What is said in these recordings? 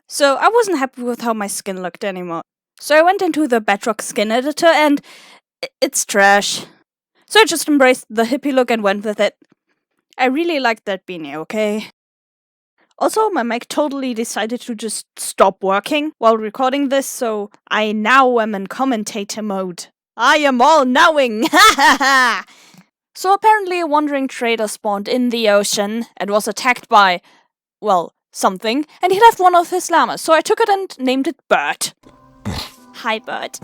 So I wasn't happy with how my skin looked anymore. So I went into the Bedrock skin editor and it's trash. So I just embraced the hippie look and went with it. I really liked that beanie, okay? Also, my mic totally decided to just stop working while recording this, so I now am in commentator mode. I am all knowing! Ha ha ha! So apparently a wandering trader spawned in the ocean and was attacked by, well, something, and he left one of his llamas, so I took it and named it Bert. Hi, Bert.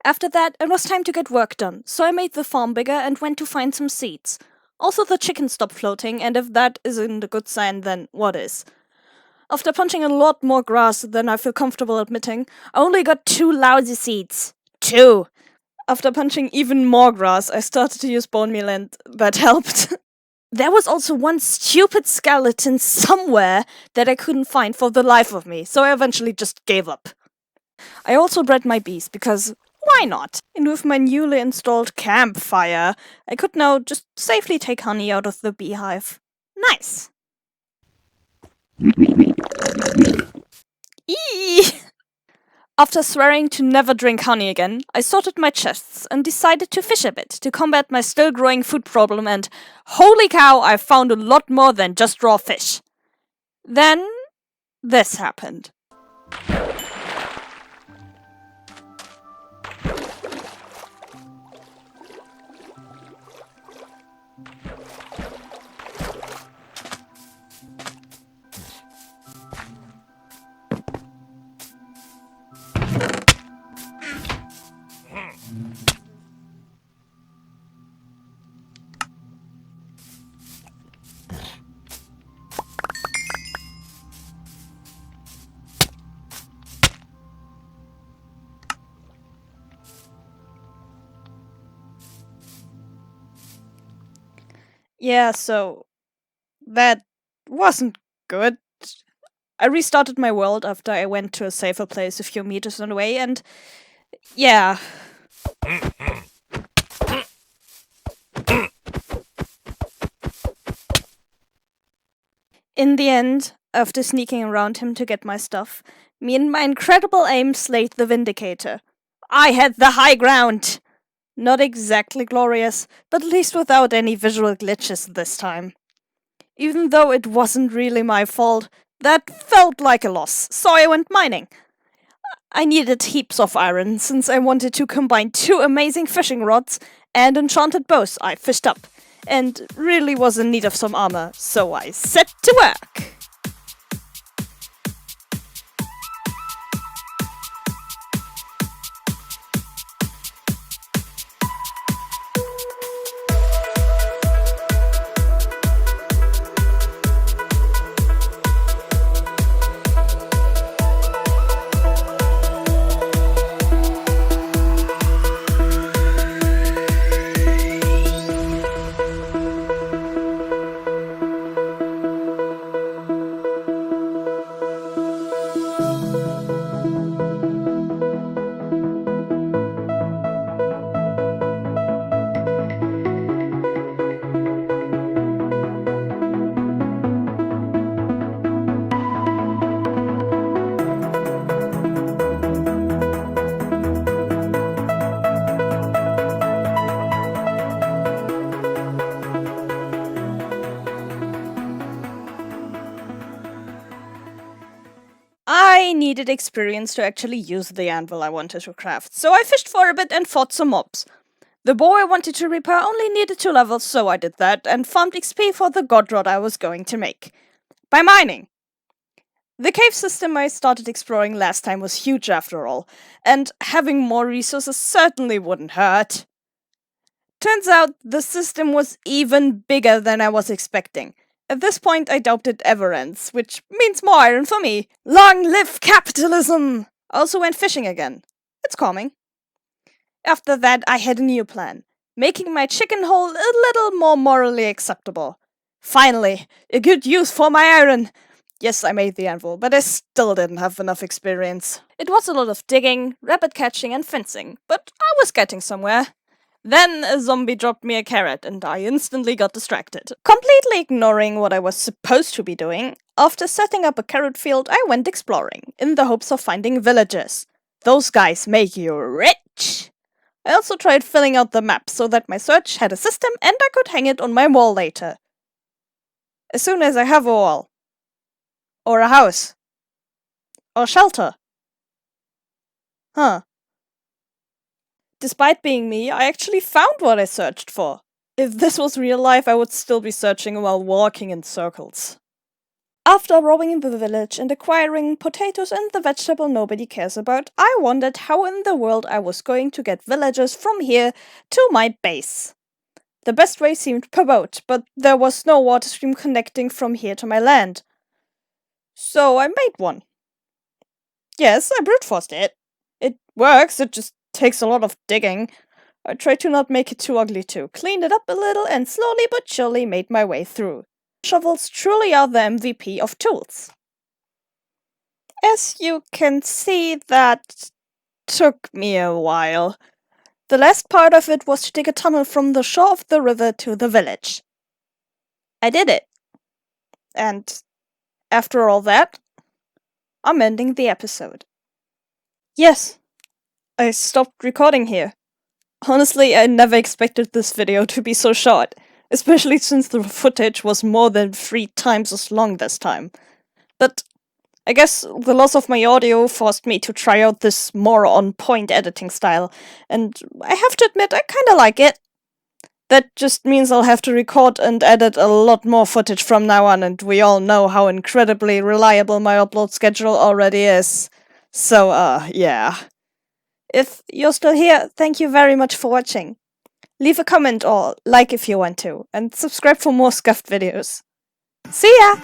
After that, it was time to get work done, so I made the farm bigger and went to find some seeds. Also, the chicken stopped floating, and if that isn't a good sign, then what is? After punching a lot more grass than I feel comfortable admitting, I only got 2 lousy seeds. 2! After punching even more grass, I started to use bone meal and that helped. There was also one stupid skeleton somewhere that I couldn't find for the life of me, so I eventually just gave up. I also bred my bees, because why not? And with my newly installed campfire, I could now just safely take honey out of the beehive. Nice! Eee! After swearing to never drink honey again, I sorted my chests and decided to fish a bit to combat my still growing food problem, and holy cow, I found a lot more than just raw fish. Then this happened. Yeah, so that wasn't good. I restarted my world after I went to a safer place a few meters away, and yeah. In the end, after sneaking around him to get my stuff, me and my incredible aim slayed the Vindicator. I had the high ground! Not exactly glorious, but at least without any visual glitches this time. Even though it wasn't really my fault, that felt like a loss, so I went mining. I needed heaps of iron, since I wanted to combine 2 amazing fishing rods and enchanted bows I fished up, and really was in need of some armor, so I set to work. I needed experience to actually use the anvil I wanted to craft, so I fished for a bit and fought some mobs. The bow I wanted to repair only needed 2 levels, so I did that, and farmed XP for the god rod I was going to make. By mining! The cave system I started exploring last time was huge after all, and having more resources certainly wouldn't hurt. Turns out the system was even bigger than I was expecting. At this point, I doubt it ever ends, which means more iron for me. Long live capitalism! I also went fishing again. It's calming. After that, I had a new plan, making my chicken hole a little more morally acceptable. Finally, a good use for my iron! Yes, I made the anvil, but I still didn't have enough experience. It was a lot of digging, rabbit catching, and fencing, but I was getting somewhere. Then a zombie dropped me a carrot and I instantly got distracted. Completely ignoring what I was supposed to be doing, after setting up a carrot field, I went exploring, in the hopes of finding villagers. Those guys make you rich! I also tried filling out the map so that my search had a system and I could hang it on my wall later. As soon as I have a wall. Or a house. Or shelter. Huh. Despite being me, I actually found what I searched for. If this was real life, I would still be searching while walking in circles. After roaming in the village and acquiring potatoes and the vegetable nobody cares about, I wondered how in the world I was going to get villagers from here to my base. The best way seemed per boat, but there was no water stream connecting from here to my land. So I made one. Yes, I brute forced it. It works, it just takes a lot of digging. I tried to not make it too ugly too, cleaned it up a little, and slowly but surely made my way through. Shovels truly are the MVP of tools. As you can see, that took me a while. The last part of it was to dig a tunnel from the shore of the river to the village. I did it. And after all that, I'm ending the episode. Yes, I stopped recording here. Honestly, I never expected this video to be so short, especially since the footage was more than 3 times as long this time. But I guess the loss of my audio forced me to try out this more on-point editing style, and I have to admit I kinda like it. That just means I'll have to record and edit a lot more footage from now on, and we all know how incredibly reliable my upload schedule already is. So, yeah. If you're still here, thank you very much for watching. Leave a comment or like if you want to, and subscribe for more scuffed videos. See ya!